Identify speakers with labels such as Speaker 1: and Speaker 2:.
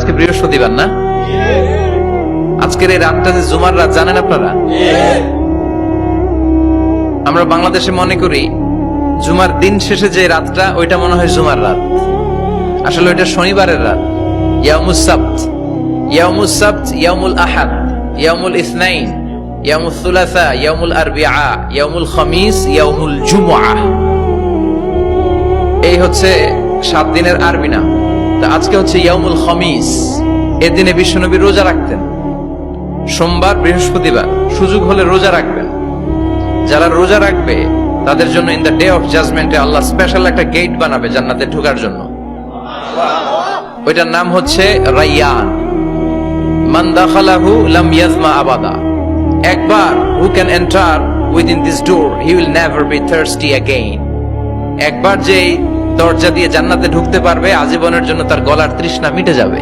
Speaker 1: আজকে বৃহস্পতিবার না? আজকের এই রাতটা যে জুমার রাত জানেন আপনারা? আমরা বাংলাদেশে মনে করি জুমার দিন শেষে যে রাতটা ওইটা মনে হয় জুমার রাত, আসলে ওইটা শনিবারের রাত। ইয়াউমুস সাবত, ইয়াউমুস সাবত, ইয়াউমুল আহাদ, ইয়াউমুল ইসনাইন, ইয়াউমুল সুলাসা, ইয়াউমুল আরবিআ, ইয়াউমুল খামিস, ইয়াউমুল জুমআহ। এই হচ্ছে 7 দিনের আরবি নাম। তা আজকে হচ্ছে ইয়াউমুল খামিস। এর দিনে বিশ্বনবী রোজা রাখতেন। সোমবার, বৃহস্পতিবার সুযোগ হলে রোজা রাখবেন। যারা রোজা রাখবে তাদের জন্য ইন দ্য ডে অফ জাজমেন্টে আল্লাহ স্পেশাল একটা গেট বানাবে জান্নাতে ঢোকার জন্য। ওইটার নাম হচ্ছে রাইয়ান। মান দাখালাহু লাম ইয়াজমা আবাদা। একবার who can enter within this door he will never be thirsty again. একবার যে দরজা দিয়ে জান্নাতে ঢুকতে পারবে আজীবনের জন্য তার গলার তৃষ্ণা মিটে যাবে।